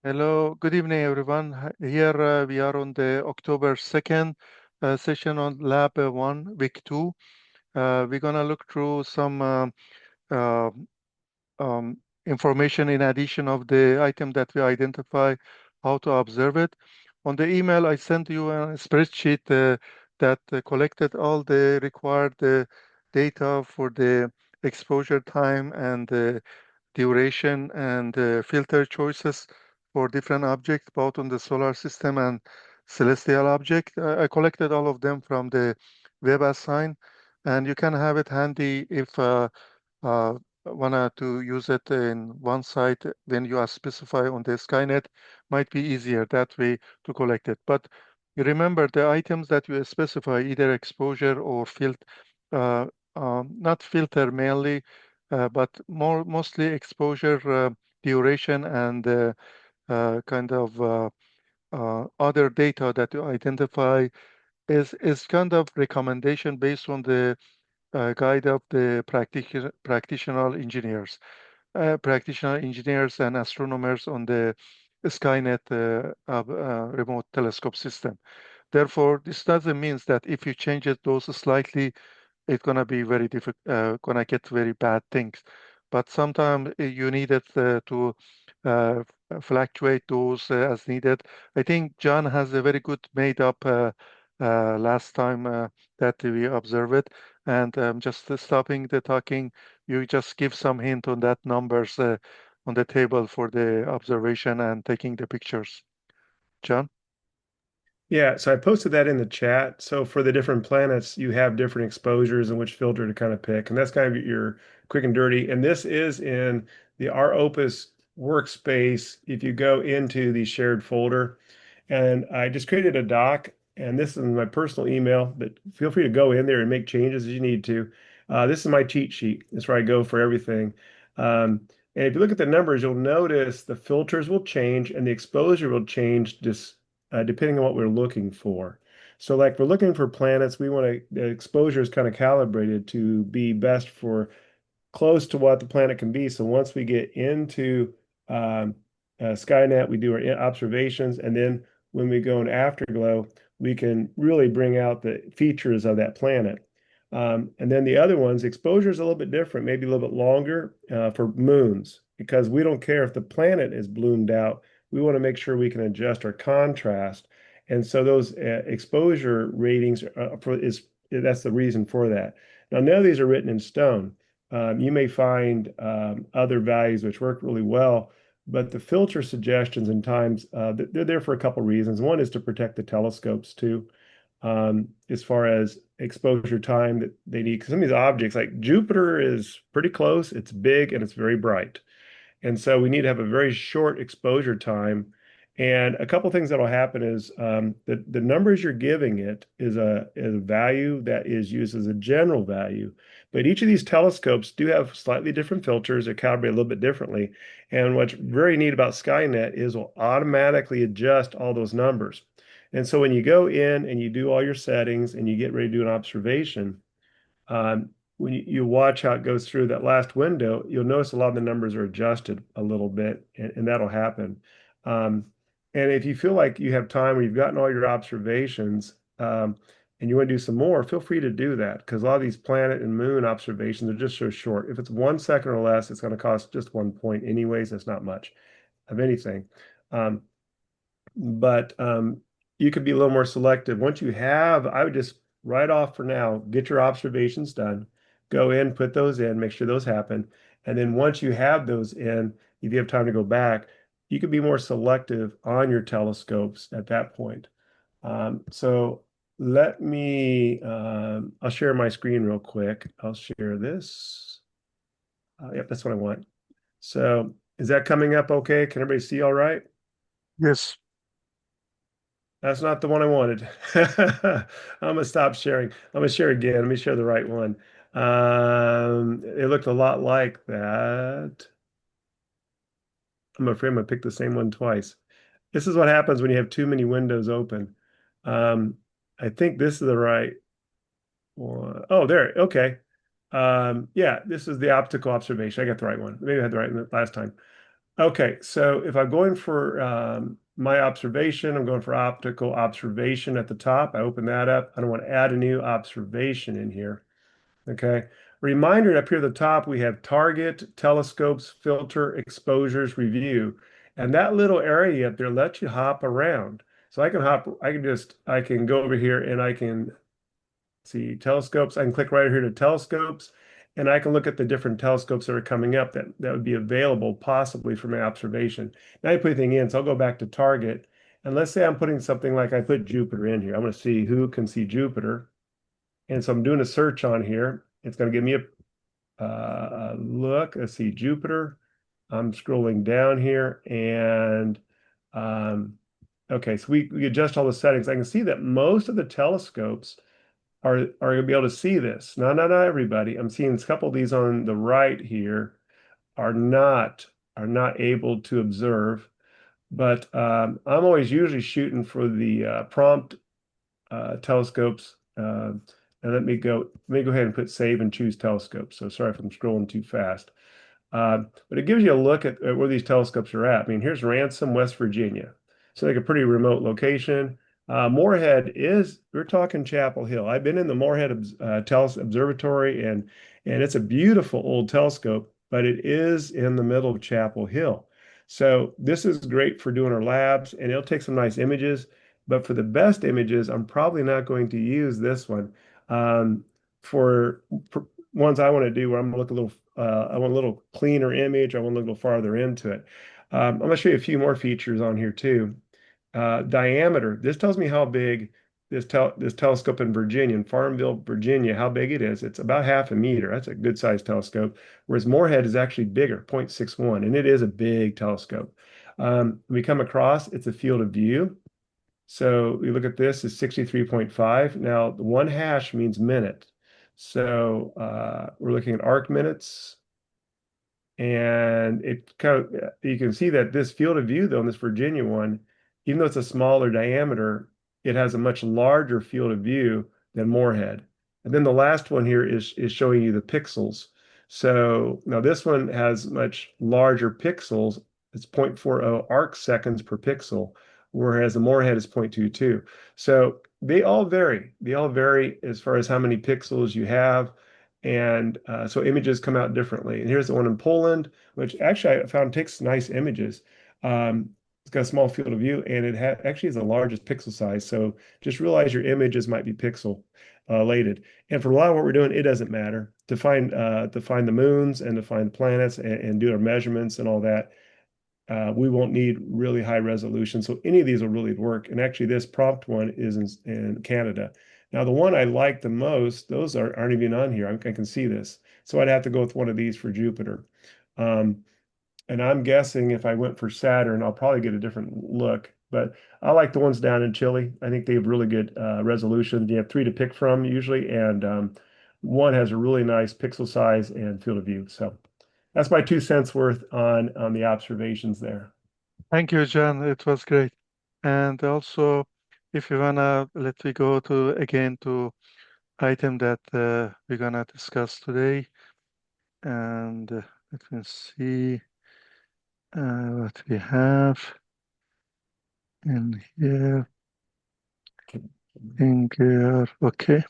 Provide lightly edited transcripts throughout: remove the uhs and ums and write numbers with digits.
Hello, good evening, everyone. Here we are on the October 2nd session on Lab 1, Week 2. We're going to look through some uh, um, information in addition of the item that we identify, how to observe it. On the email, I sent you a spreadsheet that collected all the required data for the exposure time and duration and filter choices for different objects, both on the solar system and celestial object. I collected all of them from the WebAssign, and you can have it handy if uh, want to use it in one site when you are specify on the Skynet. Might be easier that way to collect it. But you remember the items that you specify, either exposure or uh, not filter mainly, but mostly exposure, duration, and kind of other data that you identify is kind of recommendation based on the guide of the practitioner engineers and astronomers on the Skynet remote telescope system. Therefore, this doesn't mean that if you change it those slightly, it's gonna be very difficult, gonna get very bad things. But sometimes you need it to fluctuate those as needed. I think John has a very good made up last time that we observed it. And just stopping the talking, you just give some hint on that numbers on the table for the observation and taking the pictures. John? Yeah, so I posted that in the chat. So for the different planets, you have different exposures and which filter to kind of pick. And that's kind of your quick and dirty. And this is in the our Opus workspace. If you go into the shared folder, and I just created a doc, and this is my personal email, but feel free to go in there and make changes as you need to. This is my cheat sheet. That's where I go for everything. And if you look at the numbers, you'll notice the filters will change and the exposure will change just depending on what we're looking for. So like we're looking for planets, we want to, the exposure is kind of calibrated to be best for close to what the planet can be. So once we get into um, Skynet, we do our observations, and then when we go in Afterglow, we can really bring out the features of that planet. And then the other ones, exposure is a little bit different, maybe a little bit longer for moons, because we don't care if the planet is bloomed out. We want to make sure we can adjust our contrast. And so those exposure ratings that's the reason for that. Now, none of these are written in stone. You may find other values which work really well, but the filter suggestions and times, they're there for a couple reasons. One is to protect the telescopes too, as far as exposure time that they need. 'Cause some of these objects, like Jupiter, is pretty close, it's big, and it's very bright. And so we need to have a very short exposure time. And a couple things that'll happen is the numbers you're giving it is a value that is used as a general value. But each of these telescopes do have slightly different filters. They're calibrated a little bit differently. And what's very neat about Skynet is will automatically adjust all those numbers. And so when you go in and you do all your settings and you get ready to do an observation, when you watch how it goes through that last window, you'll notice a lot of the numbers are adjusted a little bit, and that'll happen. Um, and if you feel like you have time where you've gotten all your observations, and you want to do some more, feel free to do that because a lot of these planet and moon observations are just so short. If it's 1 second or less, it's going to cost just 1 point anyways. That's not much of anything. Um, but you could be a little more selective. Once you have, I would just write off for now, get your observations done, go in, put those in, make sure those happen. And then once you have those in, if you have time to go back, you can be more selective on your telescopes at that point. So let me, I'll share my screen real quick. I'll share this. Yep, that's what I want. So is that coming up okay? Can everybody see all right? Yes. That's not the one I wanted. I'm gonna stop sharing. I'm gonna share again. Let me share the right one. It looked a lot like that. I'm afraid I'm gonna pick the same one twice. This is what happens when you have too many windows open. Um, I think this is the right one. Oh, there. Okay. Yeah, this is the optical observation. I got the right one. Maybe I had the right one last time. Okay, so if I'm going for my observation, I'm going for optical observation at the top. I open that up. I don't want to add a new observation in here. Okay. Reminder up here at the top, we have target, telescopes, filter, exposures, review. And that little area up there lets you hop around. So I can go over here and I can see telescopes. I can click right here to telescopes, and I can look at the different telescopes that are coming up that would be available possibly for my observation. Now you put anything in, so I'll go back to target. And let's say I'm putting something like I put Jupiter in here. I'm going to see who can see Jupiter. And so I'm doing a search on here. It's going to give me a look. Let's see, Jupiter. I'm scrolling down here and um, okay, so we adjust all the settings. I can see that most of the telescopes are going to be able to see this. No, not everybody. I'm seeing a couple of these on the right here are not able to observe. But I'm always usually shooting for the prompt telescopes. And let me go ahead and put save and choose telescopes. So sorry if I'm scrolling too fast. But it gives you a look at where these telescopes are at. I mean, here's Ransom, West Virginia. So like a pretty remote location. Moorhead is, we're talking Chapel Hill. I've been in the Moorhead Observatory, and it's a beautiful old telescope, but it is in the middle of Chapel Hill. So this is great for doing our labs, and it'll take some nice images. But for the best images, I'm probably not going to use this one. Um, for ones I want to do where I'm gonna look a little, I want a little cleaner image. I want to look a little farther into it. I'm going to show you a few more features on here too. Diameter. This tells me how big this telescope in Virginia, in Farmville, Virginia, how big it is. It's about 0.5 meters. That's a good sized telescope. Whereas Moorhead is actually bigger, 0.61, and it is a big telescope. We come across, it's a field of view. So we look at this is 63.5. Now, the one hash means minute. So we're looking at arc minutes. And it kind of, you can see that this field of view, though, in this Virginia one, even though it's a smaller diameter, it has a much larger field of view than Moorhead. And then the last one here is showing you the pixels. So now this one has much larger pixels. It's 0.40 arc seconds per pixel, whereas the Moorhead is 0.22. So they all vary. They all vary as far as how many pixels you have. And so images come out differently. And here's the one in Poland, which actually I found takes nice images. It's got a small field of view, and it actually has the largest pixel size. So just realize your images might be pixel lated. And for a lot of what we're doing, it doesn't matter to find the moons and to find the planets and do our measurements and all that. We won't need really high resolution. So any of these will really work. And actually, this prompt one is in Canada. Now, the one I like the most, those aren't even on here. I can see this. So I'd have to go with one of these for Jupiter. Um, and I'm guessing if I went for Saturn, I'll probably get a different look. But I like the ones down in Chile. I think they have really good resolution. You have three to pick from usually, and one has a really nice pixel size and field of view. So that's my 2 cents worth on the observations there. Thank you, John. It was great. And also, if you wanna, let me go to again to item that we're gonna discuss today. And let me see what we have in here. In here. Okay.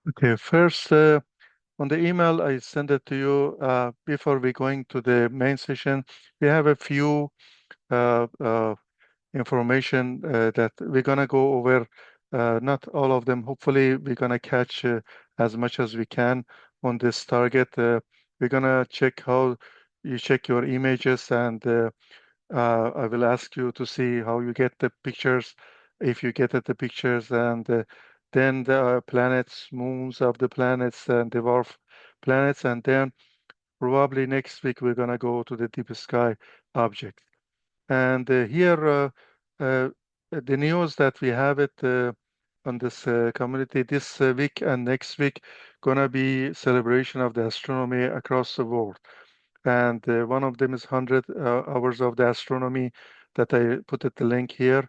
Okay. First, on the email I sent it to you before we going to the main session. We have a few uh, uh, information that we're gonna go over. Not all of them. Hopefully, we're gonna catch as much as we can on this target. We're gonna check how you check your images, and I will ask you to see how you get the pictures, if you get at the pictures, and then the planets, moons of the planets, and dwarf planets, and then probably next week we're gonna go to the deep sky object. And here, the news that we have it on this community this week and next week, gonna be celebration of the astronomy across the world. And one of them is 100 hours of the astronomy that I put at the link here.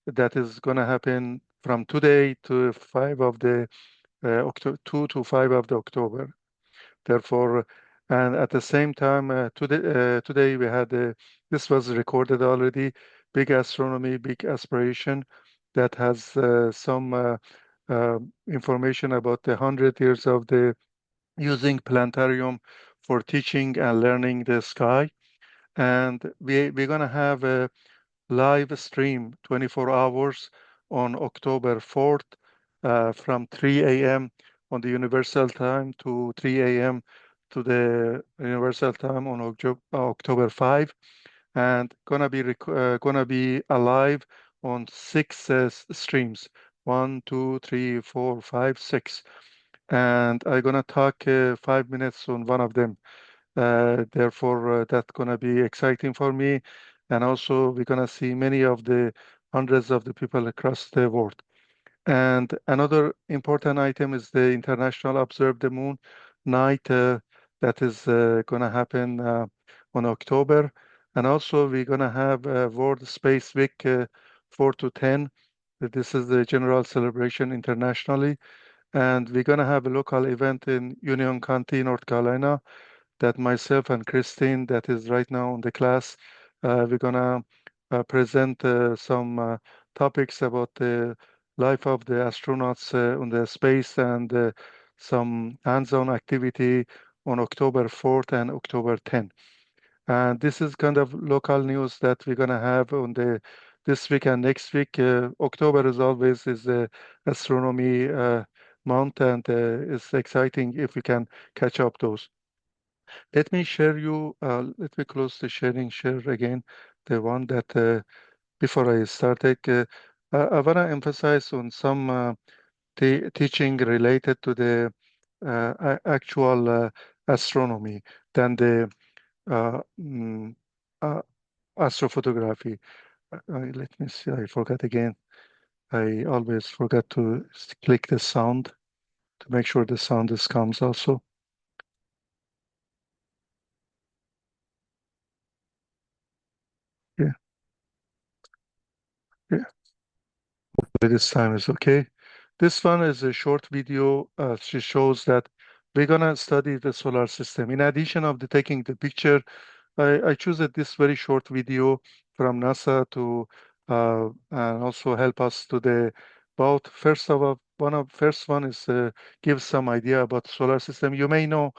That is gonna happen from today to 5 of the 2 to 5 of the October. Therefore, And at the same time, today we had this was recorded already. Big astronomy, big aspiration, that has some information about the 100 years of the using planetarium for teaching and learning the sky. And we're gonna have a live stream 24 hours on October 4th from 3 a.m. on the Universal Time to 3 a.m. to the Universal Time on October 5, and gonna be alive on six streams: 1, 2, 3, 4, 5, 6. And I'm gonna talk 5 minutes on one of them. Therefore, that's gonna be exciting for me. And also, we're gonna see many of the hundreds of the people across the world. And another important item is the International Observe the Moon night that is gonna happen on October. And also, we're gonna have World Space Week 4 to 10. This is the general celebration internationally. And we're gonna have a local event in Union County, North Carolina, that myself and Christine, that is right now in the class, we're gonna present some topics about the life of the astronauts on the space, and some hands-on activity on October 4th and October 10th. And this is kind of local news that we're gonna have on the this week and next week. October is always is the astronomy month, and it's exciting if we can catch up those. Let me close the share again, the one that before I started. I want to emphasize on some teaching related to the actual astronomy than the uh, mm, uh, astrophotography. Let me see, I forgot again. I always forgot to click the sound to make sure the sound is comes also. Yeah, yeah. This time is okay. This one is a short video. She shows that we're gonna study the solar system. In addition of the taking the picture, I choose this very short video from NASA to and also help us to the about first of all, first one is give some idea about solar system. You may know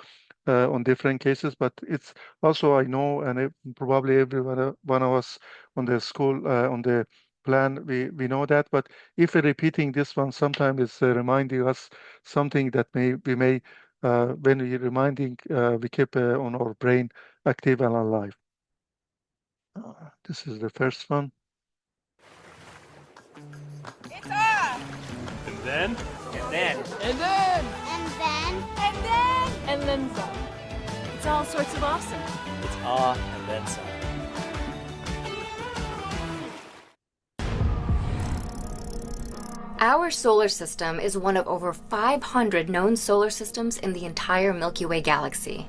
on different cases, but it's also I know, and probably every one of us on the school on the plan we know that. But if we're repeating this one, sometimes it's reminding us something that we may when we're reminding we keep on our brain active and alive. This is the first one. It's off! And then? And then? And then! And then? And then? And then some. It's all sorts of awesome. It's and then some. Our solar system is one of over 500 known solar systems in the entire Milky Way galaxy.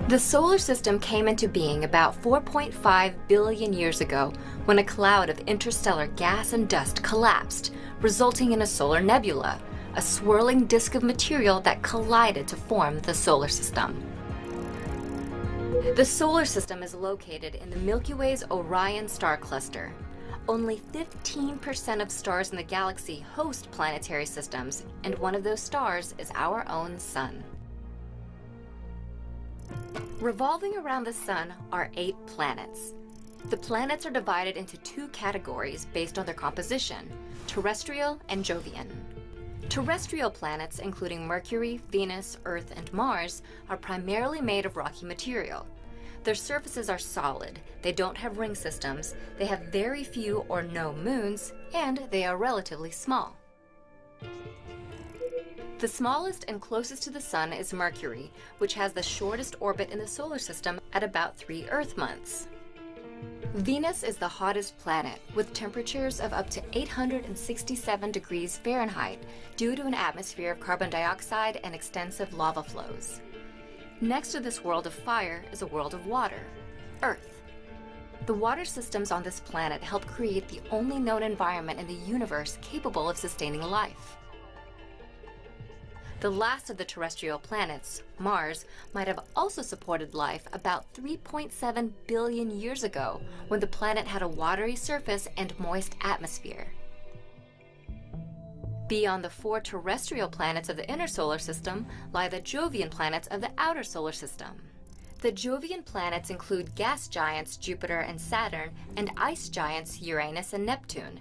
The solar system came into being about 4.5 billion years ago when a cloud of interstellar gas and dust collapsed, resulting in a solar nebula, a swirling disk of material that collided to form the solar system. The solar system is located in the Milky Way's Orion star cluster. Only 15% of stars in the galaxy host planetary systems, and one of those stars is our own sun. Revolving around the sun are 8 planets. The planets are divided into 2 categories based on their composition: terrestrial and Jovian. Terrestrial planets, including Mercury, Venus, Earth, and Mars, are primarily made of rocky material. Their surfaces are solid, they don't have ring systems, they have very few or no moons, and they are relatively small. The smallest and closest to the Sun is Mercury, which has the shortest orbit in the solar system at about 3 Earth months. Venus is the hottest planet, with temperatures of up to 867 degrees Fahrenheit due to an atmosphere of carbon dioxide and extensive lava flows. Next to this world of fire is a world of water, Earth. The water systems on this planet help create the only known environment in the universe capable of sustaining life. The last of the terrestrial planets, Mars, might have also supported life about 3.7 billion years ago, when the planet had a watery surface and moist atmosphere. Beyond the 4 terrestrial planets of the inner solar system lie the Jovian planets of the outer solar system. The Jovian planets include gas giants Jupiter and Saturn and ice giants Uranus and Neptune.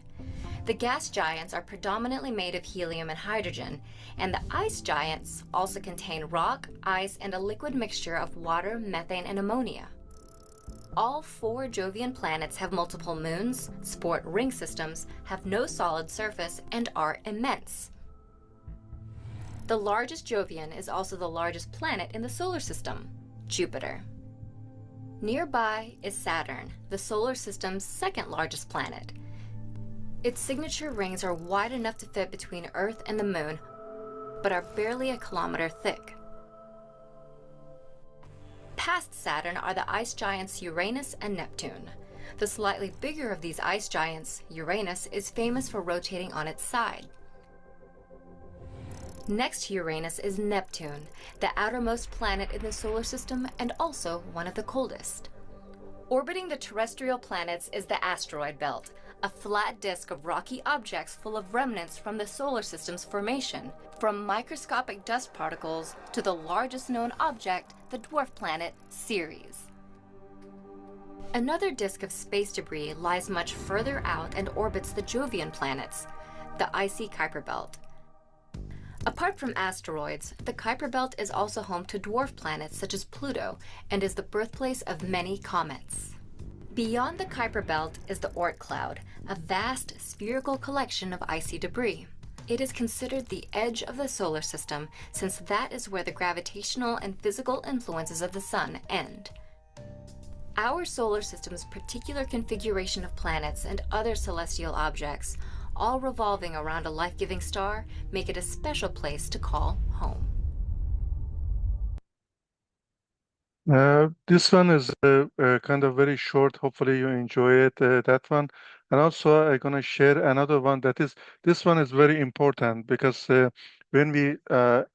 The gas giants are predominantly made of helium and hydrogen, and the ice giants also contain rock, ice, and a liquid mixture of water, methane, and ammonia. All 4 Jovian planets have multiple moons, sport ring systems, have no solid surface, and are immense. The largest Jovian is also the largest planet in the solar system, Jupiter. Nearby is Saturn, the solar system's second largest planet. Its signature rings are wide enough to fit between Earth and the Moon, but are barely a kilometer thick. Past Saturn are the ice giants Uranus and Neptune. The slightly bigger of these ice giants, Uranus, is famous for rotating on its side. Next to Uranus is Neptune, the outermost planet in the solar system and also one of the coldest. Orbiting the terrestrial planets is the asteroid belt, a flat disk of rocky objects full of remnants from the solar system's formation, from microscopic dust particles to the largest known object, the dwarf planet Ceres. Another disk of space debris lies much further out and orbits the Jovian planets, the icy Kuiper belt. Apart from asteroids, the Kuiper belt is also home to dwarf planets such as Pluto and is the birthplace of many comets. Beyond the Kuiper belt is the Oort cloud, a vast spherical collection of icy debris. It is considered the edge of the solar system since that is where the gravitational and physical influences of the Sun end. Our solar system's particular configuration of planets and other celestial objects, all revolving around a life-giving star, make it a special place to call home. This one is kind of very short. Hopefully you enjoy it, that one. And also I'm going to share another one this one is very important because when we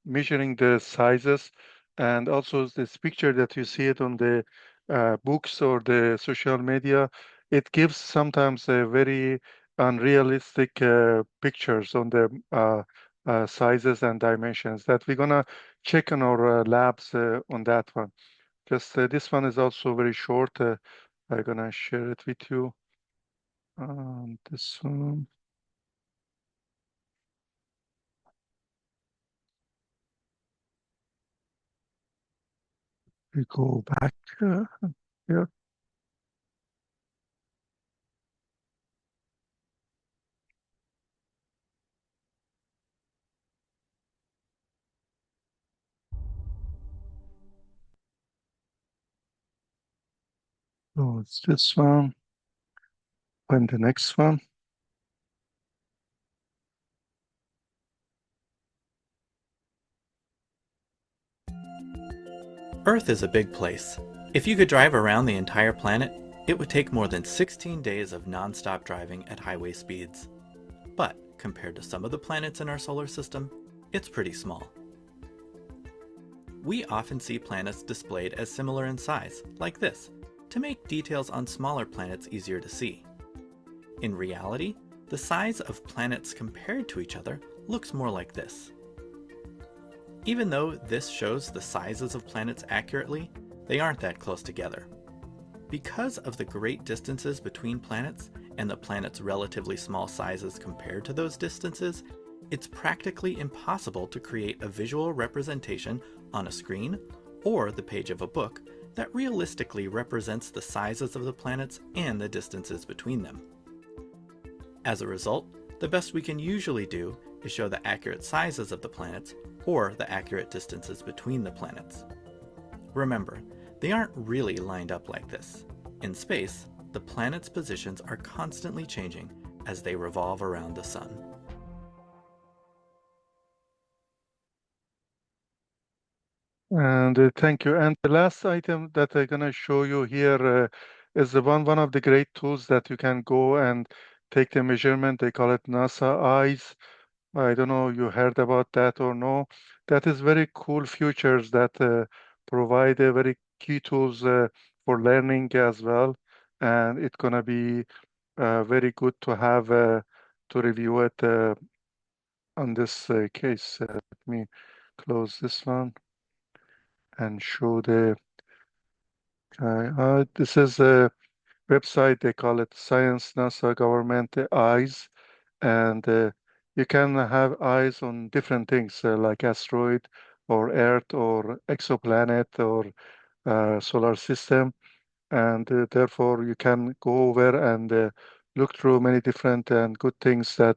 measuring the sizes and also this picture that you see it on the books or the social media, it gives sometimes a very unrealistic pictures on the sizes and dimensions that we're going to check on our labs on that one. Just this one is also very short. I'm gonna share it with you. This one. We go back here. So it's this one. And the next one. Earth is a big place. If you could drive around the entire planet, it would take more than 16 days of non-stop driving at highway speeds. But compared to some of the planets in our solar system, it's pretty small. We often see planets displayed as similar in size, like this, to make details on smaller planets easier to see. In reality, the size of planets compared to each other looks more like this. Even though this shows the sizes of planets accurately, they aren't that close together. Because of the great distances between planets and the planets' relatively small sizes compared to those distances, it's practically impossible to create a visual representation on a screen or the page of a book that realistically represents the sizes of the planets and the distances between them. As a result, the best we can usually do is show the accurate sizes of the planets or the accurate distances between the planets. Remember, they aren't really lined up like this. In space, the planets' positions are constantly changing as they revolve around the Sun. And thank you. And the last item that I'm gonna show you here is the one of the great tools that you can go and take the measurement. They call it NASA Eyes. I don't know you heard about that or no. That is very cool features that provide a very key tools for learning as well. And it's gonna be very good to have to review it on this case. Let me close this one and show the. This is a website. They call it Science NASA Government Eyes, and you can have eyes on different things like asteroid or Earth or exoplanet or solar system, and therefore you can go over and look through many different and good things that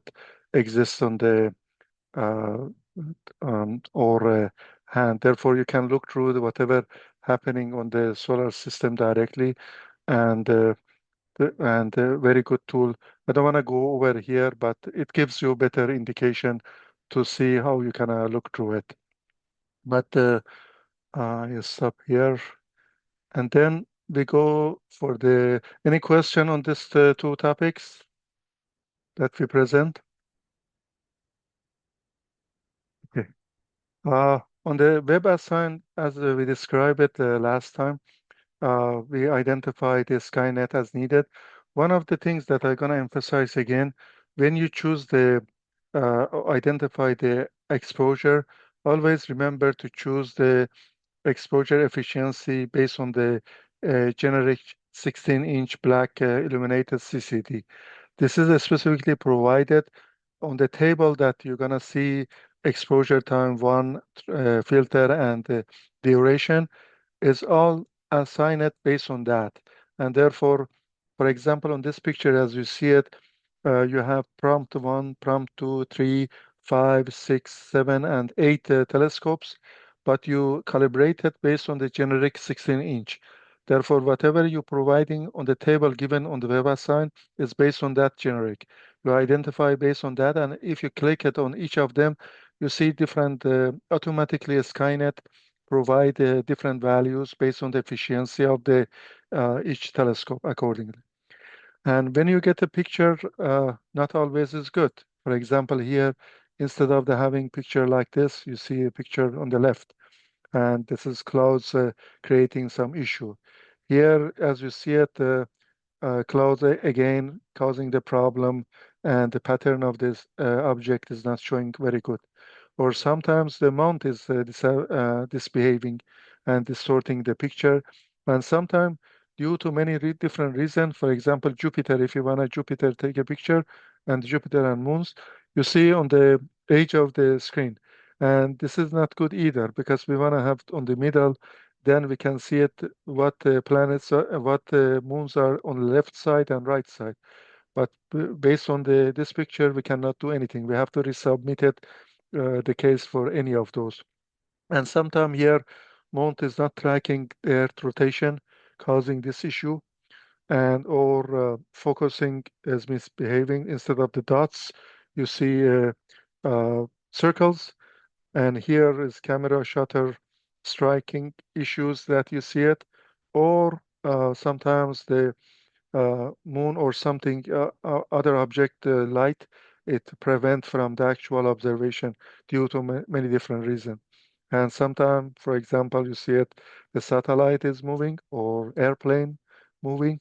exist on the uh, or hand. Therefore, you can look through whatever happening on the solar system directly, and very good tool. I don't want to go over here, but it gives you better indication to see how you can look through it. But you stop here, and then we go for the any question on this two topics that we present. Okay. On the WebAssign, as we described it last time, we identify the Skynet as needed. One of the things that I'm going to emphasize again, when you choose the identify the exposure, always remember to choose the exposure efficiency based on the generic 16-inch black illuminated CCD. This is specifically provided on the table that you're going to see exposure time one filter and duration is all assigned based on that. And therefore, for example, on this picture, as you see it, you have prompt one, prompt two, three, five, six, seven, and eight telescopes, but you calibrate it based on the generic 16-inch. Therefore, whatever you're providing on the table given on the WebAssign is based on that generic. You identify based on that, and if you click it on each of them, you see different automatically Skynet provide different values based on the efficiency of the each telescope accordingly. And when you get a picture, not always is good. For example, here, instead of the having picture like this, you see a picture on the left, and this is clouds creating some issue. Here, as you see it, clouds again causing the problem, and the pattern of this object is not showing very good. Or sometimes the mount is misbehaving and distorting the picture. And sometimes due to many different reasons, for example, Jupiter, if you want a Jupiter take a picture and Jupiter and moons, you see on the edge of the screen. And this is not good either because we want to have on the middle, then we can see it what planets, what moons are on the left side and right side. But based on this picture, we cannot do anything. We have to resubmit it, the case for any of those. And sometime here, mount is not tracking the Earth rotation, causing this issue, and or focusing is misbehaving. Instead of the dots, you see circles, and here is camera shutter striking issues that you see it, or sometimes the moon or something other object light, it prevent from the actual observation due to many different reasons. And sometimes, for example, you see it, the satellite is moving or airplane moving,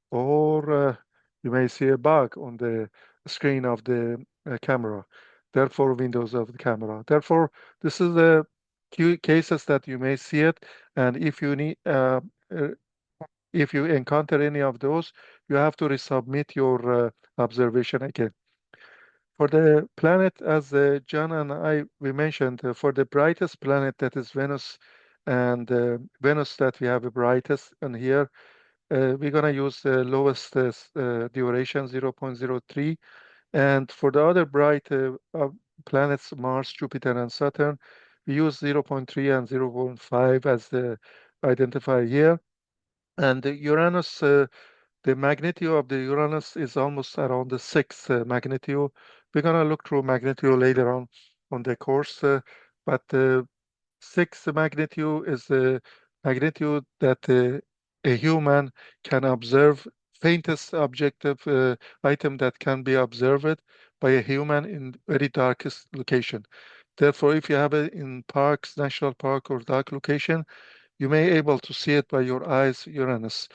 or you may see a bug on the screen of the camera, therefore windows of the camera. Therefore, this is the cases that you may see it, and uh, if you encounter any of those, you have to resubmit your observation again. For the planet, as John and I we mentioned, for the brightest planet that is Venus, and Venus that we have the brightest, and here we're gonna use the lowest duration, 0.03, and for the other bright planets, Mars, Jupiter, and Saturn, we use 0.3 and 0.5 as the identifier here. And the Uranus, the magnitude of the Uranus is almost around the sixth magnitude. We're gonna look through magnitude later on the course, but sixth magnitude is the magnitude that a human can observe, faintest objective item that can be observed by a human in very darkest location. Therefore, if you have it in parks, national park or dark location, you may able to see it by your eyes, Uranus.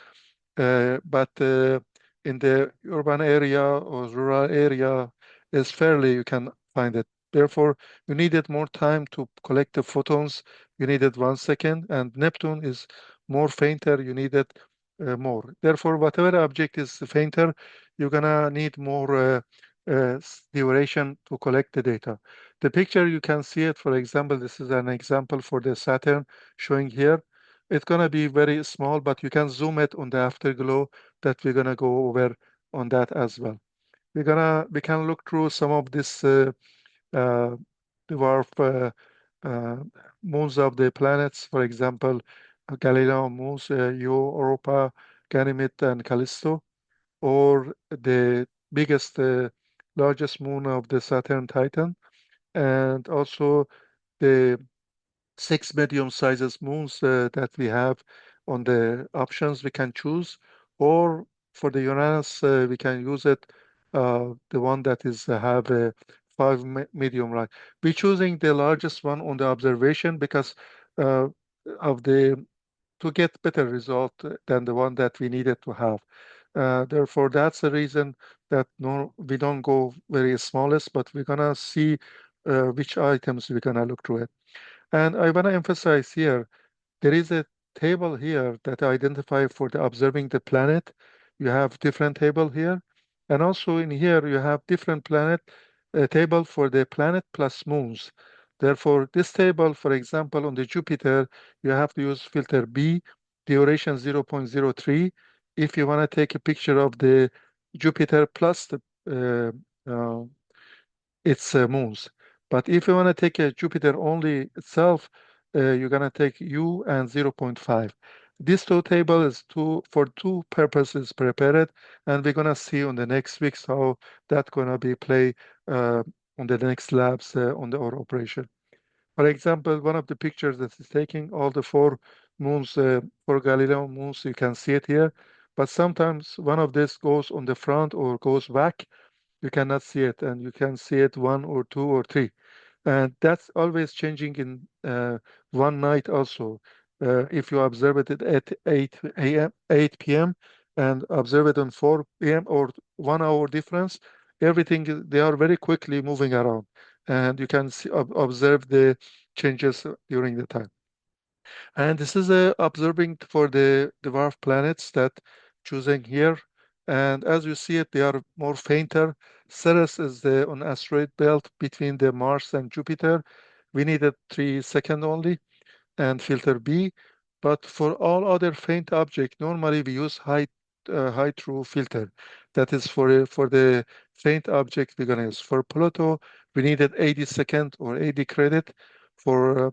But in the urban area or rural area, is fairly you can find it. Therefore, you needed more time to collect the photons. You needed 1 second, and Neptune is more fainter. You needed more. Therefore, whatever object is fainter, you're gonna need more duration to collect the data. The picture you can see it. For example, this is an example for the Saturn showing here. It's gonna be very small, but you can zoom it on the afterglow that we're gonna go over on that as well. We can look through some of this uh, dwarf uh, moons of the planets. For example, Galileo moons, Europa, Ganymede, and Callisto, or the biggest, largest moon of the Saturn, Titan, and also the 6 medium sizes moons that we have on the options we can choose, or for the Uranus we can use it the one that is have a medium, right? We're choosing the largest one on the observation because uh, of the to get better result than the one that we needed to have. Therefore, that's the reason that no, we don't go very smallest, but we're gonna see which items we're gonna look through it. And I want to emphasize here, there is a table here that identify for the observing the planet. You have different table here. And also in here, you have different planet table for the planet plus moons. Therefore, this table, for example, on the Jupiter, you have to use filter B, duration 0.03. If you want to take a picture of the Jupiter plus the its moons. But if you want to take a Jupiter only itself, you're going to take U and zero 0.5. This two table is for two purposes prepared, and we're going to see on the next weeks how that's going to be play on the next labs on the our operation. For example, one of the pictures that is taking all the four moons, four Galileo moons, you can see it here. But sometimes one of this goes on the front or goes back, you cannot see it, and you can see it one or two or three. And that's always changing in one night also. If you observe it at 8 a.m., 8 p.m., and observe it on 4 p.m. or 1 hour difference, everything, they are very quickly moving around. And you can see, observe the changes during the time. And this is observing for the dwarf planets that choosing here. And as you see it, they are more fainter. Ceres is the on asteroid belt between the Mars and Jupiter. We needed 3 seconds only and filter B. But for all other faint object, normally we use high true filter. That is for the faint object we're gonna use. For Pluto, we needed 80 second or 80 credit. For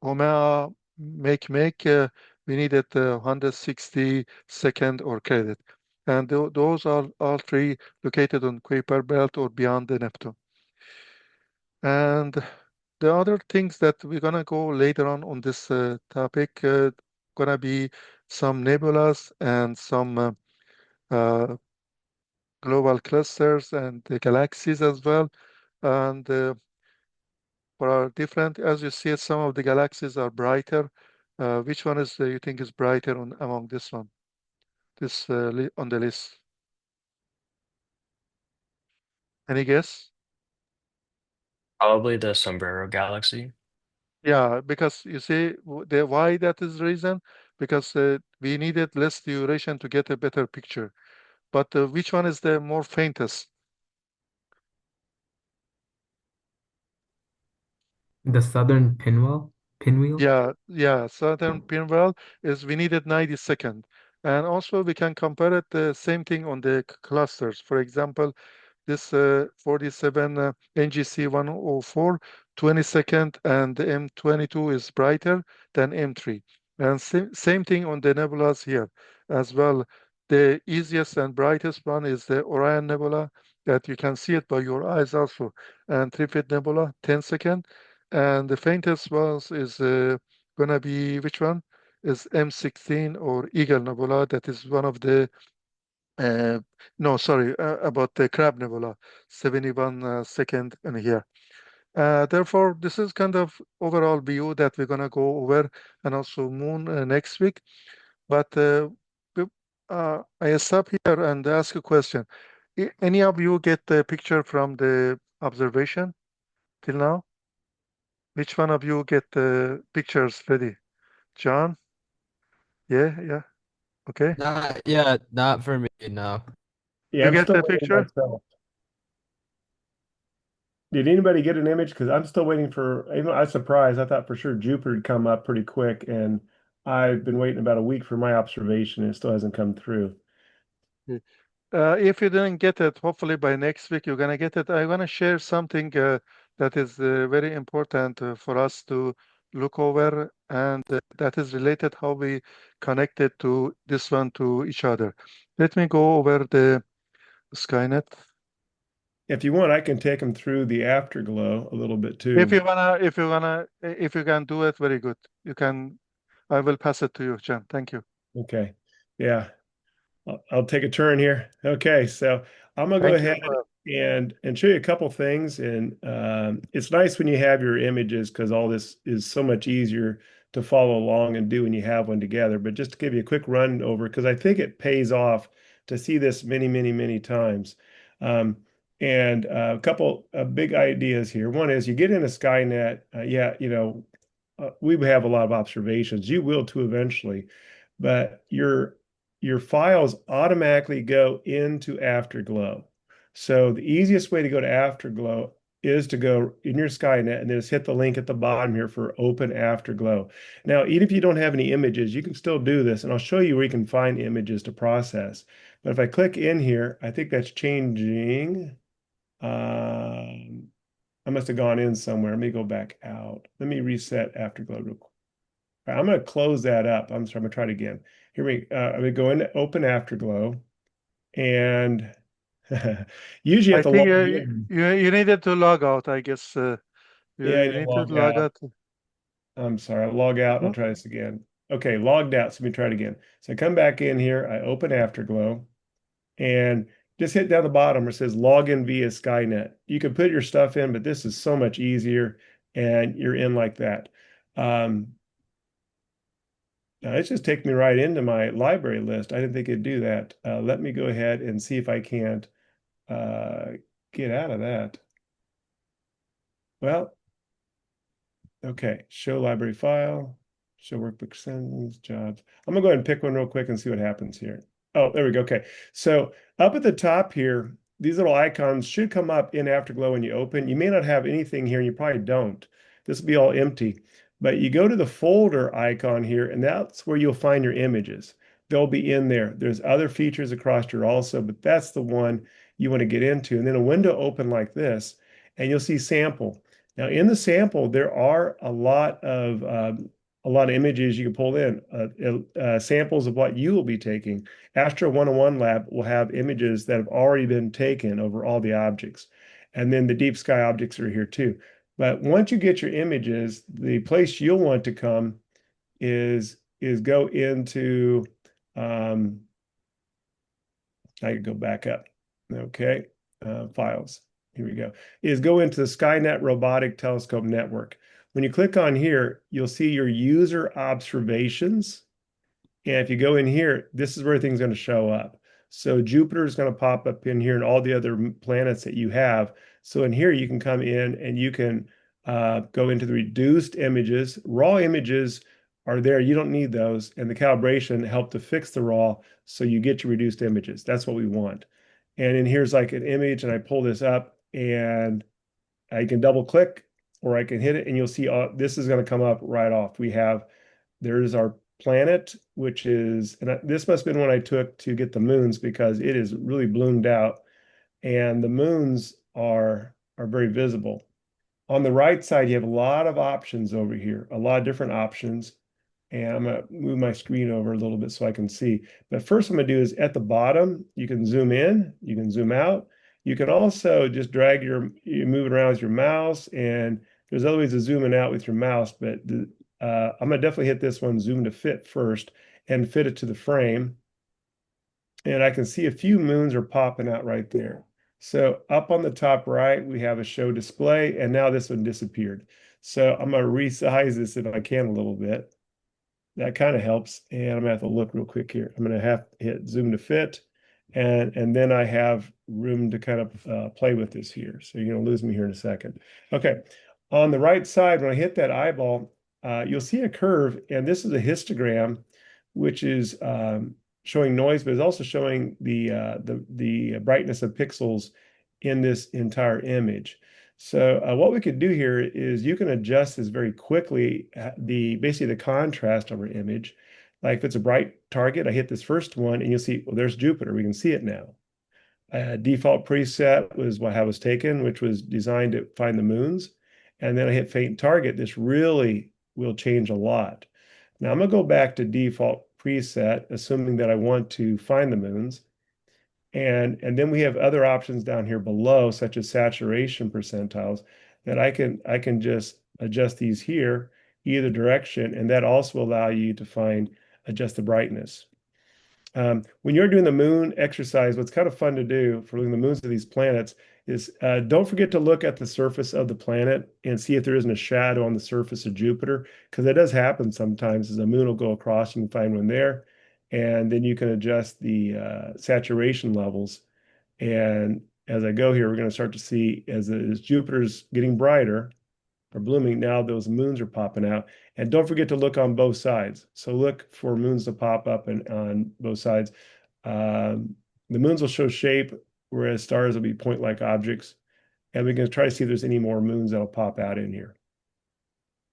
Omega make we needed 160 second or credit. And those are all three located on Kuiper belt or beyond the Neptune. And the other things that we're gonna go later on this topic gonna be some nebulas and some uh, global clusters and the galaxies as well. And for our different, as you see, some of the galaxies are brighter. Which one is you think is brighter among this one? This on the list? Any guess? Probably the Sombrero Galaxy. Yeah, because you see the why that is reason because we needed less duration to get a better picture. But which one is the more faintest? The southern pinwheel. Yeah, Southern Pinwheel is we needed 90 second. And also we can compare it the same thing on the clusters. For example, this 47 NGC 104, 22nd, and the M22 is brighter than M3. And same thing on the nebulas here as well. The easiest and brightest one is the Orion Nebula that you can see it by your eyes also. And Trifid Nebula, 10 second. And the faintest ones is gonna be which one? Is M16 or Eagle Nebula. That is one of the Uh, no, sorry, about the Crab Nebula, 71 second in here. Therefore, this is kind of overall view that we're gonna go over, and also Moon next week. But I stop here and ask a question. Any of you get the picture from the observation till now? Which one of you get the pictures ready? John? Yeah, yeah. Okay. Not for me, no. Yeah, You I'm get still the waiting picture? myself. Did anybody get an image? Because I'm still waiting for, even I was surprised. I thought for sure Jupiter would come up pretty quick, and I've been waiting about a week for my observation, and it still hasn't come through. If you didn't get it, hopefully by next week you're gonna get it. I'm gonna share something that is very important for us to look over, and that is related how we connected to this one to each other. Let me go over the Skynet. If you want, I can take them through the afterglow a little bit If too. you if you can do it, very good. You can. I will pass it to you, Jen. Thank you. Okay. Yeah. I'll take a turn here. Okay, so I'm gonna go Thank you. ahead and show you a couple things. And it's nice when you have your images because all this is so much easier to follow along and do when you have one together. But just to give you a quick run over, because I think it pays off to see this many, many, many times. Um, and a couple of big ideas here. One is you get in a Skynet. Yeah, we have a lot of observations. You will too eventually, but your files automatically go into Afterglow. So the easiest way to go to Afterglow is to go in your Skynet and then just hit the link at the bottom here for Open Afterglow. Now, even if you don't have any images, you can still do this, and I'll show you where you can find images to process. But if I click in here, I think that's changing. I must have gone in somewhere. Let me go back out. Let me reset Afterglow real quick. All right, I'm going to close that up. I'm sorry, I'm going to try it again. Here I'm going to go into Open Afterglow, and usually you have I to think log in. you needed to log out. I guess Yeah, I you need to need to log log out. out. I'm sorry, I'll log out and I'll No? try this again. Okay, logged out. So let me try it again. So I come back in here, I open Afterglow, and just hit down the bottom where it says login via Skynet. You can put your stuff in, but this is so much easier, and you're in like that. It's just taking me right into my library list. I didn't think it'd do that. Let me go ahead and see if I can't uh, get out of that. Well, okay. Show library file, show workbook settings, jobs. I'm gonna go ahead and pick one real quick and see what happens here. Oh, there we go. Okay. So up at the top here, these little icons should come up in Afterglow when you open. You may not have anything here, and you probably don't. This will be all empty. But you go to the folder icon here, and that's where you'll find your images. They'll be in there. There's other features across here also, but that's the one you want to get into. And then a window open like this, and you'll see sample. Now, in the sample, there are a lot of images you can pull in, samples of what you will be taking. Astro 101 Lab will have images that have already been taken over all the objects. And then the deep sky objects are here too. But once you get your images, the place you'll want to come is go into, I could go back up. Okay, files. Here we go. Is go into the Skynet Robotic Telescope Network. When you click on here, you'll see your user observations. And if you go in here, this is where everything's going to show up. So Jupiter is going to pop up in here and all the other planets that you have. So in here, you can come in and you can go into the reduced images. Raw images are there. You don't need those. And the calibration helped to fix the raw so you get your reduced images. That's what we want. And in here's like an image, and I pull this up and I can double click or I can hit it and you'll see this is going to come up right off. There's our planet, which is, and this must have been one I took to get the moons because it is really bloomed out, and the moons are very visible. On the right side, you have a lot of options over here, a lot of different options. And I'm going to move my screen over a little bit so I can see. But first I'm going to do is at the bottom, you can zoom in, you can zoom out. You can also just drag you move it around with your mouse, and there's other ways of zooming out with your mouse, but I'm going to definitely hit this one, zoom to fit first, and fit it to the frame. and I can see a few moons are popping out right there. So up on the top right, we have a show display, and now this one disappeared. So I'm going to resize this if I can a little bit. That kind of helps, and I'm going to have to look real quick here. I'm going to have to hit zoom to fit, and then I have room to kind of play with this here. So you're going to lose me here in a second. Okay, on the right side, when I hit that eyeball, you'll see a curve, and this is a histogram, which is showing noise, but it's also showing the brightness of pixels in this entire image. So what we could do here is you can adjust this very quickly, basically the contrast of our image. Like if it's a bright target, I hit this first one and you'll see, well, there's Jupiter. We can see it now. Default preset was what I was taken, which was designed to find the moons. And then I hit faint target. This really will change a lot. Now I'm going to go back to default preset, assuming that I want to find the moons. And then we have other options down here below, such as saturation percentiles, that I can just adjust these here, either direction, and that also allow you to adjust the brightness. When you're doing the moon exercise, what's kind of fun to do for looking at the moons of these planets is don't forget to look at the surface of the planet and see if there isn't a shadow on the surface of Jupiter, because that does happen sometimes. As a moon will go across, you can find one there, and then you can adjust the saturation levels. And as I go here, we're going to start to see as Jupiter's getting brighter or blooming, now those moons are popping out. And don't forget to look on both sides. So look for moons to pop up on both sides. The moons will show shape, whereas stars will be point-like objects. And we're going to try to see if there's any more moons that'll pop out in here.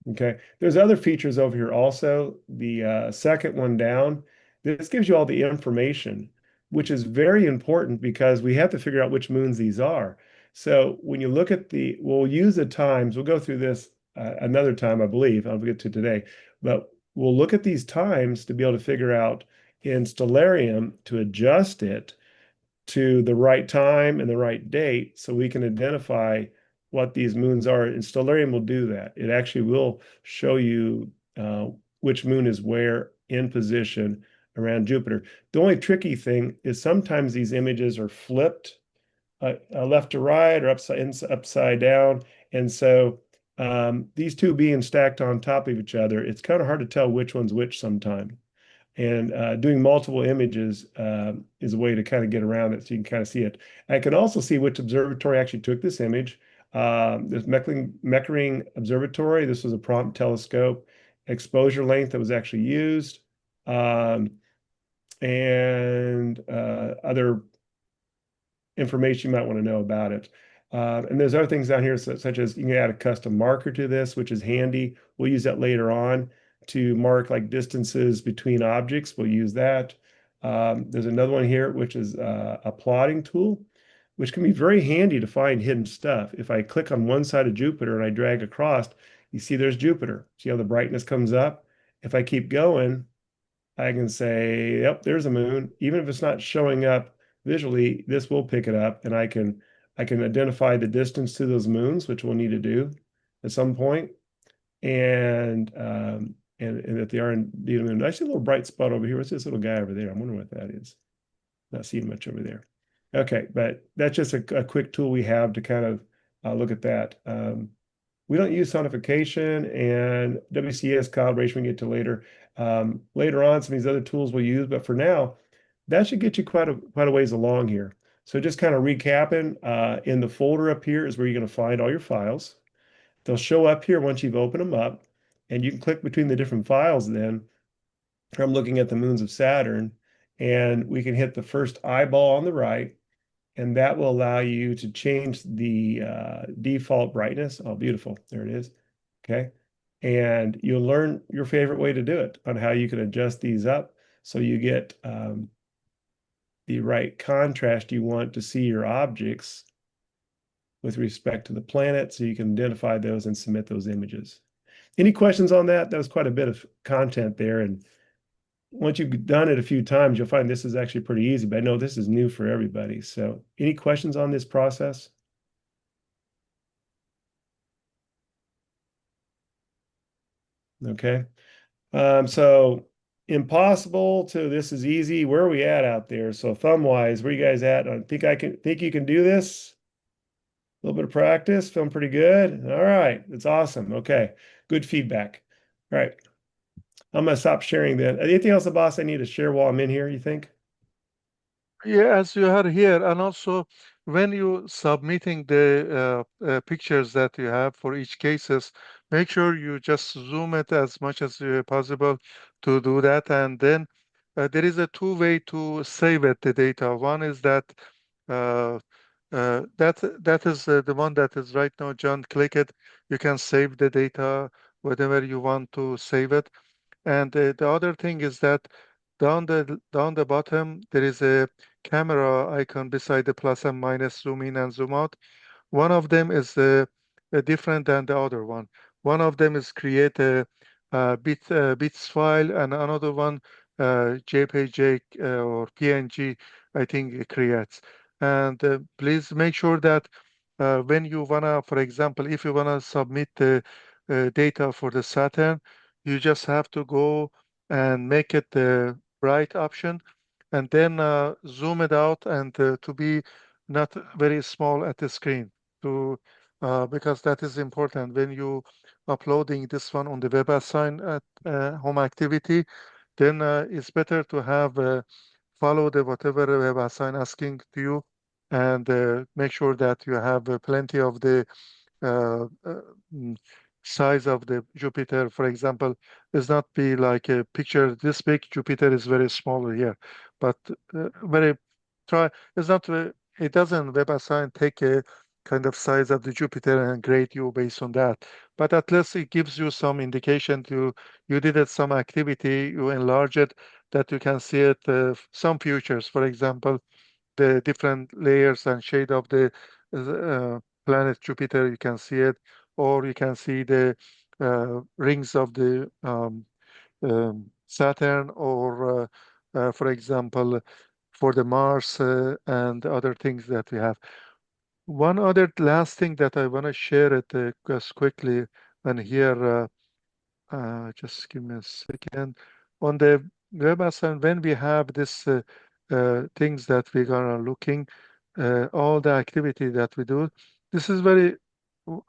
Okay, there's other features over here also. The second one down, this gives you all the information, which is very important because we have to figure out which moons these are. So when you look at we'll use the times, we'll go through this another time, I believe, I'll get to today, but we'll look at these times to be able to figure out in Stellarium to adjust it to the right time and the right date so we can identify what these moons are. And Stellarium will do that. It actually will show you which moon is where in position around Jupiter. The only tricky thing is sometimes these images are flipped left to right or upside down. And so these two being stacked on top of each other, it's kind of hard to tell which one's which sometime. And doing multiple images is a way to kind of get around it so you can kind of see it. I can also see which observatory actually took this image. There's Meckering Observatory. This was a prompt telescope. Exposure length that was actually used. And other information you might want to know about it. And there's other things down here, such as you can add a custom marker to this, which is handy. We'll use that later on to mark like distances between objects. We'll use that. There's another one here, which is a plotting tool, which can be very handy to find hidden stuff. If I click on one side of Jupiter and I drag across, you see there's Jupiter. See how the brightness comes up? If I keep going, I can say, yep, there's a moon. Even if it's not showing up visually, this will pick it up, and I can identify the distance to those moons, which we'll need to do at some point, and that they are indeed a moon. I see a little bright spot over here. What's this little guy over there? I'm wondering what that is. Not seeing much over there. Okay, but that's just a quick tool we have to kind of look at that. We don't use sonification and WCS calibration we get to later. Later on, some of these other tools we'll use, but for now, that should get you quite a ways along here. So just kind of recapping, in the folder up here is where you're going to find all your files. They'll show up here once you've opened them up, and you can click between the different files then. I'm looking at the moons of Saturn, and we can hit the first eyeball on the right, and that will allow you to change the default brightness. Oh, beautiful. There it is. Okay. And you'll learn your favorite way to do it on how you can adjust these up so you get the right contrast you want to see your objects with respect to the planet, so you can identify those and submit those images. Any questions on that? That was quite a bit of content there. And once you've done it a few times, you'll find this is actually pretty easy, but I know this is new for everybody. So any questions on this process? Okay. So impossible to this is easy. Where are we at out there? So thumb wise, where you guys at? Think you can do this? A little bit of practice, feeling pretty good. All right, that's awesome. Okay, good feedback. All right, I'm gonna stop sharing then. Anything else, boss, I need to share while I'm in here, you think? Yeah, as you are here, and also when you submitting the pictures that you have for each cases, make sure you just zoom it as much as possible to do that. And then there is a two-way to save it, the data. One is that uh, that is the one that is right now. John, click it. You can save the data whatever you want to save it. And the other thing is that down the bottom there is a camera icon beside the plus and minus zoom in and zoom out. One of them is different than the other one. One of them is create a bits file, and another one JPG or PNG, I think it creates. And please make sure that when you wanna, for example, if you wanna submit the data for the Saturn, you just have to go and make it the right option, and then zoom it out and to be not very small at the screen to because that is important when you uploading this one on the WebAssign at home activity. Then it's better to have follow the whatever WebAssign asking to you, and make sure that you have plenty of the uh, uh, mm, size of the Jupiter, for example, does not be like a picture this big. Jupiter is very small here, but very try. It's not. It doesn't WebAssign take a kind of size of the Jupiter and grade you based on that. But at least it gives you some indication to you did it some activity, you enlarge it, that you can see it. Some features, for example, the different layers and shade of the planet Jupiter, you can see it, or you can see the rings of the Saturn, or for example, for the Mars and other things that we have. One other last thing that I want to share it just quickly, and here just give me a second. On the WebAssistant, when we have this things that we're gonna looking, all the activity that we do, this is very,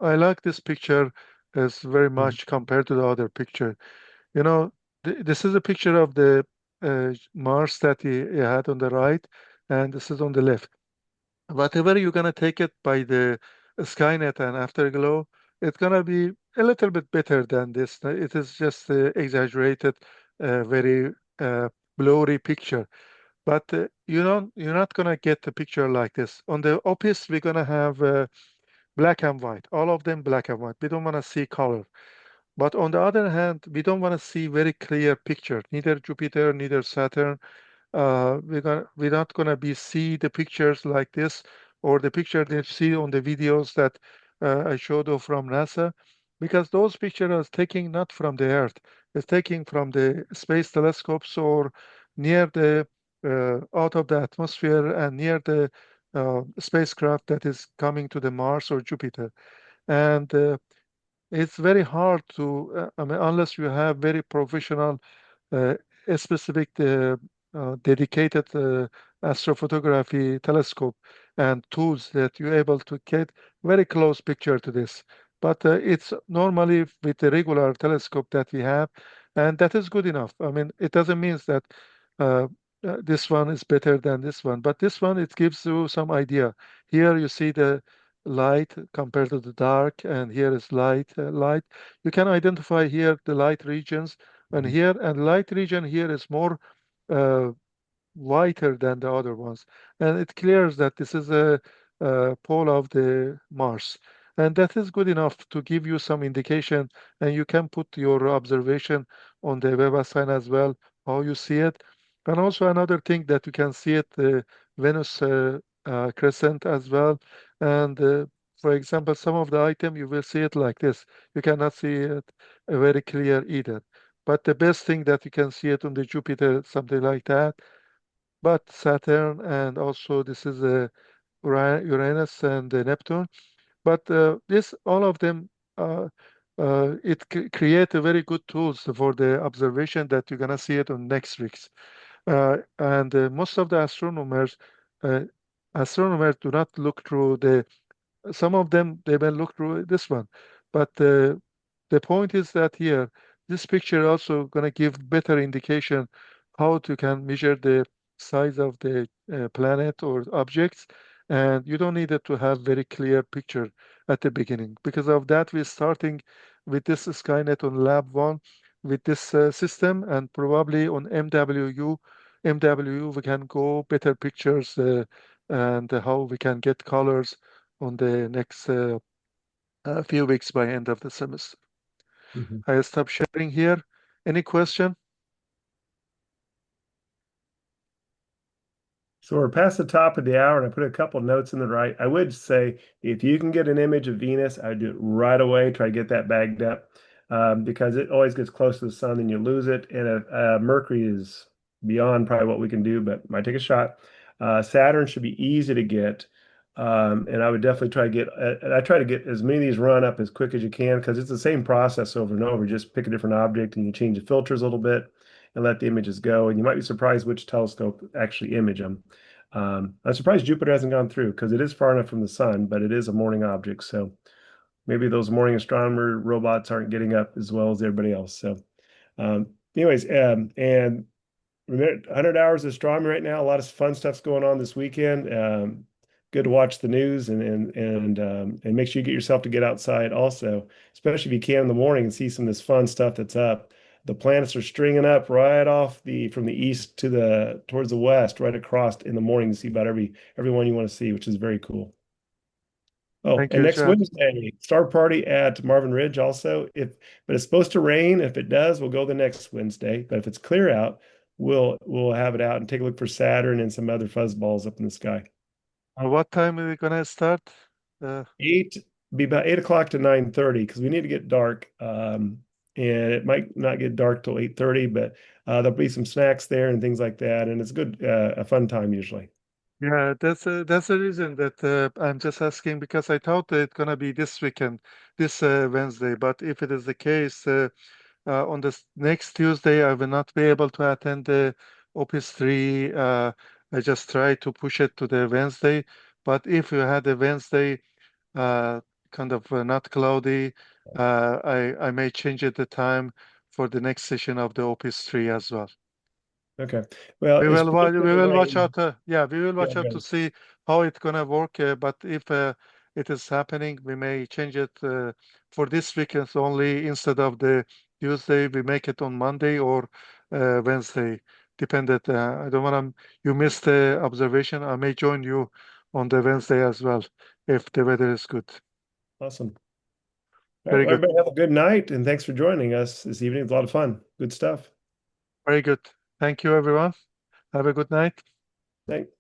I like this picture as very much compared to the other picture. You know, this is a picture of the Mars that he had on the right, and this is on the left. Whatever you're gonna take it by the Skynet and Afterglow, it's gonna be a little bit better than this. It is just exaggerated, very blurry picture. But you're not gonna get a picture like this. On the OPIS, we're gonna have black and white, all of them black and white. We don't want to see color. But on the other hand, we don't want to see very clear picture, neither Jupiter, neither Saturn. We're not gonna be see the pictures like this, or the picture they see on the videos that I showed you from NASA, because those pictures are taken not from the Earth, it's taken from the space telescopes, or near the out of the atmosphere and near the spacecraft that is coming to the Mars or Jupiter. And it's very hard to, I mean, unless you have very professional, uh, a specific dedicated astrophotography telescope and tools that you're able to get very close picture to this. But it's normally with the regular telescope that we have, and that is good enough. I mean, it doesn't mean that uh, this one is better than this one, but this one, it gives you some idea. Here you see the light compared to the dark, and here is light. You can identify here the light regions, and light region here is more uh, whiter than the other ones, and it clears that this is a pole of the Mars, and that is good enough to give you some indication, and you can put your observation on the WebAssign as well, how you see it. And also another thing that you can see it, the Venus crescent as well. And for example, some of the item you will see it like this. You cannot see it very clear either. But the best thing that you can see it on the Jupiter, something like that. But Saturn, and also this is Uranus and Neptune. But this all of them it create a very good tools for the observation that you're gonna see it on next week's. And most of the uh, astronomers do not look through the. Some of them they will look through this one, but the point is that here this picture also gonna give better indication how to can measure the size of the planet or objects, and you don't need it to have very clear picture at the beginning. Because of that, we're starting with this Skynet on Lab 1 with this system, and probably on MWU we can go better pictures and how we can get colors on the next few weeks by end of the semester. I stop sharing here. Any question? So we're past the top of the hour, and I put a couple notes in the right. I would say if you can get an image of Venus, I'd do it right away. Try to get that bagged up because it always gets close to the sun and you lose it. And Mercury is beyond probably what we can do, but might take a shot. Saturn should be easy to get. And I would definitely try to get, I try to get as many of these run up as quick as you can because it's the same process over and over. Just pick a different object and you change the filters a little bit and let the images go. And you might be surprised which telescope actually image them. I'm surprised Jupiter hasn't gone through because it is far enough from the sun, but it is a morning object. So maybe those morning astronomer robots aren't getting up as well as everybody else. So anyways, and 100 hours of astronomy right now. A lot of fun stuff's going on this weekend. Good to watch the news and make sure you get yourself to get outside also, especially if you can in the morning and see some of this fun stuff that's up. The planets are stringing up right off from the east to towards the west, right across in the morning to see about everyone you want to see, which is very cool. Oh, Thank and you, next John. Wednesday, star party at Marvin Ridge also. But it's supposed to rain. If it does, we'll go the next Wednesday. But if it's clear out, we'll have it out and take a look for Saturn and some other fuzzballs up in the sky. What time are we gonna start? Eight be about 8 o'clock to 9:30 because we need to get dark. And it might not get dark till 8:30, but there'll be some snacks there and things like that. And it's good, a fun time usually. Yeah, that's the reason that I'm just asking because I thought that it's gonna be this weekend, this Wednesday. But if it is the case, on this next Tuesday, I will not be able to attend the OPIS 3. I just try to push it to the Wednesday. But if you had a Wednesday, kind of not cloudy, I may change it the time for the next session of the OPIS 3 as well. Okay. Well, We it's will predicted we to will watch rain. out. Yeah, we will watch Yeah, out yeah. to see how it's gonna work. But if it is happening, we may change it for this weekend only. Instead of the Tuesday, we make it on Monday or Wednesday. Dependent. I don't want to. You missed the observation. I may join you on the Wednesday as well if the weather is good. Awesome. All right. Very Well, good. everybody have a good night and thanks for joining us this evening. It's a lot of fun. Good stuff. Very good. Thank you, everyone. Have a good night. Thanks.